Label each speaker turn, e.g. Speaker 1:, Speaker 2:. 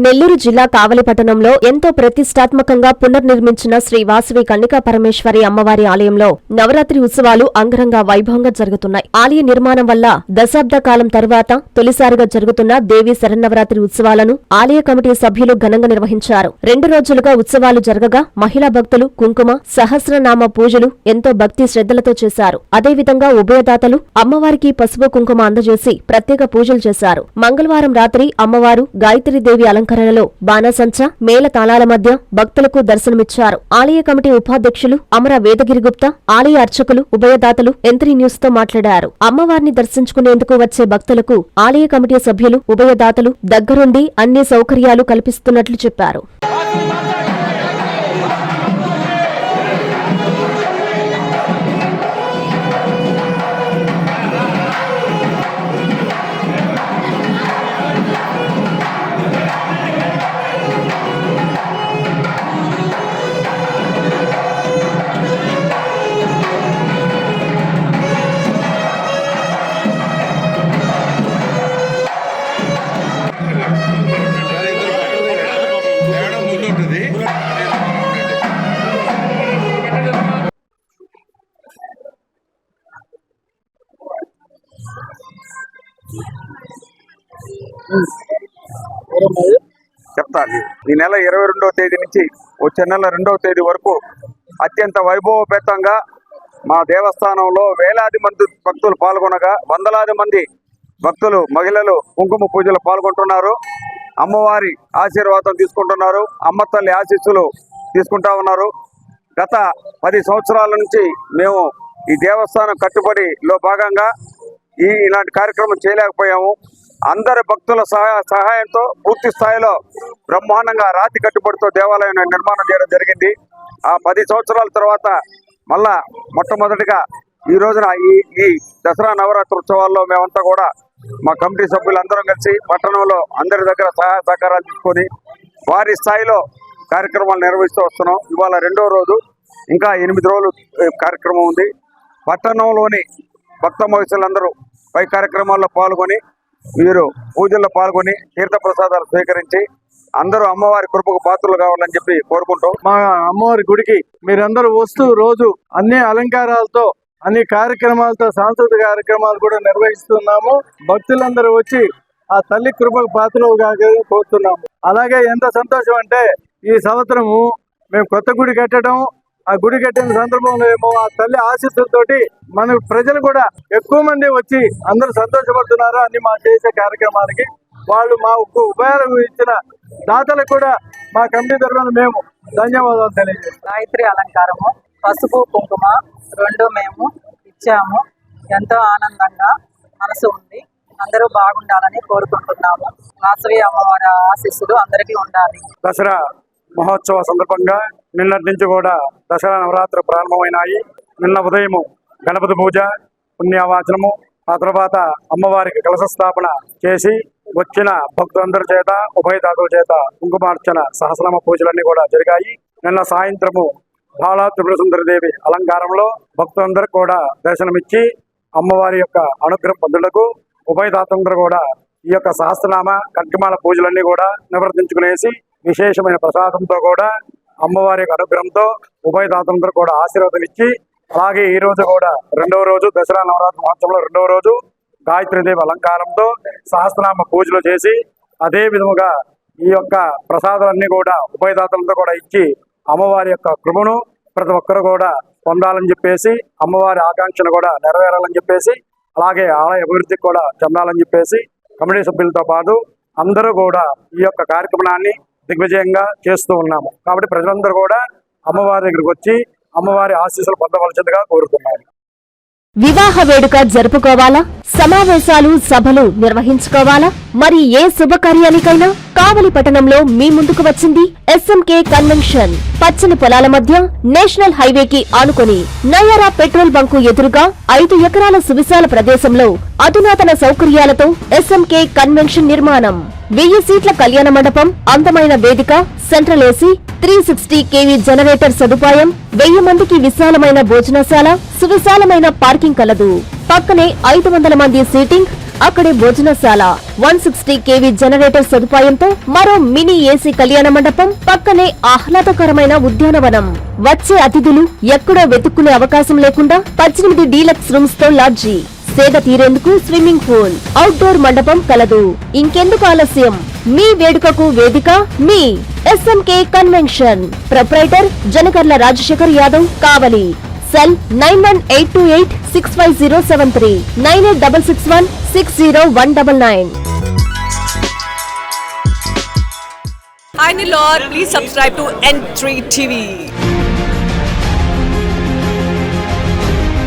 Speaker 1: నెల్లూరు జిల్లా కావలి పట్టణంలో ఎంతో ప్రతిష్టాత్మకంగా పునర్నిర్మించిన శ్రీ వాసవి కన్నికా పరమేశ్వరి అమ్మవారి ఆలయంలో నవరాత్రి ఉత్సవాలు అంగరంగ వైభవంగా జరుగుతున్నాయి. ఆలయ నిర్మాణం వల్ల దశాబ్ద కాలం తరువాత తొలిసారిగా జరుగుతున్న దేవీ శరన్నవరాత్రి ఉత్సవాలను ఆలయ కమిటీ సభ్యులు ఘనంగా నిర్వహించారు. 2 రోజులుగా ఉత్సవాలు జరగగా మహిళా భక్తులు కుంకుమ సహస్రనామ పూజలు ఎంతో భక్తి శ్రద్ధలతో చేశారు. అదేవిధంగా ఉభయదాతలు అమ్మవారికి పసుపు కుంకుమ అందజేసి ప్రత్యేక పూజలు చేశారు. మంగళవారం రాత్రి అమ్మవారు గాయత్రీదేవి అలంకరణలో బాణసంచ మేళ తాళాల మధ్య భక్తులకు దర్శనమిచ్చారు. ఆలయ కమిటీ ఉపాధ్యక్షులు అమర వేదగిరి గుప్తా, ఆలయ అర్చకులు, ఉభయదాతలు ఎంత్రీ న్యూస్ తో మాట్లాడారు. అమ్మవారిని దర్శించుకునేందుకు వచ్చే భక్తులకు ఆలయ కమిటీ సభ్యులు, ఉభయదాతలు దగ్గరుండి అన్ని సౌకర్యాలు కల్పిస్తున్నట్లు చెప్పారు.
Speaker 2: చెప్తాను. ఈ నెల 22వ తేదీ నుంచి వచ్చే నెల 2వ తేదీ వరకు అత్యంత వైభవపేతంగా మా దేవస్థానంలో వేలాది మంది భక్తులు పాల్గొనగా వందలాది మంది భక్తులు మహిళలు కుంకుమ పూజలు పాల్గొంటున్నారు. అమ్మవారి ఆశీర్వాదం తీసుకుంటున్నారు. అమ్మ తల్లి ఆశీస్సులు తీసుకుంటా ఉన్నారు. గత 10 సంవత్సరాల నుంచి మేము ఈ దేవస్థానం కట్టుబడిలో భాగంగా ఇలాంటి కార్యక్రమం చేయలేకపోయాము. అందరి భక్తుల సహాయంతో పూర్తి స్థాయిలో బ్రహ్మాండంగా రాతి కట్టుబడితో దేవాలయం నిర్మాణం చేయడం జరిగింది. ఆ 10 సంవత్సరాల తర్వాత మళ్ళా మొట్టమొదటిగా ఈ రోజున ఈ దసరా నవరాత్రి ఉత్సవాల్లో మేమంతా కూడా మా కమిటీ సభ్యులందరం కలిసి పట్టణంలో అందరి దగ్గర సహాయ సహకారాలు తీసుకొని వారి స్థాయిలో కార్యక్రమాలు నిర్వహిస్తూ వస్తున్నాం. ఇవాళ 2వ రోజు, ఇంకా 8 రోజులు కార్యక్రమం ఉంది. పట్టణంలోని భక్త మహిళలందరూ పై కార్యక్రమాల్లో పాల్గొని మీరు పూజల్లో పాల్గొని తీర్థ ప్రసాదాలు స్వీకరించి అందరూ అమ్మవారి కృపకు పాత్రలు కావాలని చెప్పి కోరుకుంటాం.
Speaker 3: మా అమ్మవారి గుడికి మీరందరూ వస్తూ రోజు అన్ని అలంకారాలతో అన్ని కార్యక్రమాలతో సాంస్కృతిక కార్యక్రమాలు కూడా నిర్వహిస్తున్నాము. భక్తులందరూ వచ్చి ఆ తల్లి కృపకు పాత్రలు కోరుతున్నాము. అలాగే ఎంత సంతోషం అంటే ఈ సంవత్సరము మేము కొత్త గుడి కట్టడం, ఆ గుడి కట్టిన సందర్భంలో ఏమో ఆ తల్లి ఆశీస్సులతోటి మన ప్రజలు కూడా ఎక్కువ మంది వచ్చి అందరూ సంతోషపడుతున్నారు. అన్ని మా చేసే కార్యక్రమానికి వాళ్ళు మాకు ఉపాయాలు ఇచ్చిన దాతలకు కూడా మా కమిటీ తరఫున మేము ధన్యవాదాలు తెలియజేస్తాం.
Speaker 4: గాయత్రి అలంకారము పసుపు కుంకుమ 2 మేము ఇచ్చాము. ఎంతో ఆనందంగా మనసు ఉంది. అందరూ బాగుండాలని కోరుకుంటున్నాము. వాసవి అమ్మవారి ఆశీస్సులు అందరికీ ఉండాలి.
Speaker 3: దసరా మహోత్సవ సందర్భంగా నిన్నటి నుంచి కూడా దసరా నవరాత్రి ప్రారంభమైనాయి. నిన్న ఉదయం గణపతి పూజ, పుణ్యవాచనము, ఆ తర్వాత అమ్మవారికి కలశ స్థాపన చేసి వచ్చిన భక్తులందరి చేత ఉభయదాతల చేత కుంకుమార్చన సహస్రనామ పూజలన్నీ కూడా జరిగాయి. నిన్న సాయంత్రము బాలా త్రిపుర సుందరిదేవి అలంకారంలో భక్తులందరూ కూడా దర్శనమిచ్చి అమ్మవారి యొక్క అనుగ్రహం పొందుటకు ఉభయదాతందరూ కూడా ఈ యొక్క సహస్రనామ కర్కమాల పూజలన్నీ కూడా నివర్తించుకునేసి విశేషమైన ప్రసాదంతో కూడా అమ్మవారి యొక్క అనుగ్రహంతో ఉభయదాతందరూ కూడా ఆశీర్వాదం ఇచ్చి, అలాగే ఈ రోజు కూడా 2వ రోజు దసరా నవరాత్రి మహోత్సవంలో 2వ రోజు గాయత్రీదేవి అలంకారంతో సహస్రనామ పూజలు చేసి అదే విధముగా ఈ యొక్క ప్రసాదాలన్నీ కూడా ఉభయదాతలతో కూడా ఇచ్చి అమ్మవారి యొక్క కృపను ప్రతి ఒక్కరు కూడా పొందాలని చెప్పేసి, అమ్మవారి ఆకాంక్షను కూడా నెరవేరాలని చెప్పేసి, అలాగే ఆలయ అభివృద్ధికి కూడా చెందాలని చెప్పేసి కమిటీ సభ్యులతో పాటు అందరూ కూడా ఈ యొక్క కార్యక్రమాన్ని దిగ్విజయంగా చేస్తూ ఉన్నాము. కాబట్టి ప్రజలందరూ కూడా అమ్మవారి దగ్గరికి వచ్చి అమ్మవారి ఆశీస్సులు పొందవలసిందిగా కోరుతున్నాము.
Speaker 1: వివాహ వేడుక జరుపుకోవాలా, సమావేశాలు సభలు నిర్వహించుకోవాలా, మరి ఏ శుభకార్యానికైనా కావలి పట్టణంలో మీ ముందుకు వచ్చింది SMK కన్వెన్షన్. పచ్చని పొలాల మధ్య నేషనల్ హైవేకి ఆనుకొని నయారా పెట్రోల్ బంకు ఎదురుగా 5 ఎకరాల సువిశాల ప్రదేశంలో అధునాతన సౌకర్యాలతో SMK కన్వెన్షన్ నిర్మాణం. 1000 సీట్ల కళ్యాణ మండపం, అందమైన వేదిక, సెంట్రల్ ఏసీ, 360 kV జనరేటర్ సదుపాయం, 1000 మందికి విశాలమైన భోజనశాల, సువిశాలమైన పార్కింగ్ కలదు. పక్కనే 500 మంది సీటింగ్, అక్కడే భోజనశాల, 160 kV జనరేటర్ సదుపాయంతో మరో మినీ ఏసీ కళ్యాణ మండపం, పక్కనే ఆహ్లాదకరమైన ఉద్యానవనం. వచ్చే అతిథులు ఎక్కడో వెతుక్కునే అవకాశం లేకుండా 18 డీలక్స్ రూమ్స్ తో లాడ్జీ, సేద తీరేందుకు స్విమ్మింగ్ పూల్, అవుట్డోర్ మండపం కలదు. ఇంకెందుకు ఆలస్యం? మీ వేడుకకు వేదిక మీ SMK convention. Proprietor Janakarla Rajasekhar Yadav, Kavali. Cell 9182865073, 9866160199.
Speaker 5: Hi Nilor, please subscribe to N3 TV.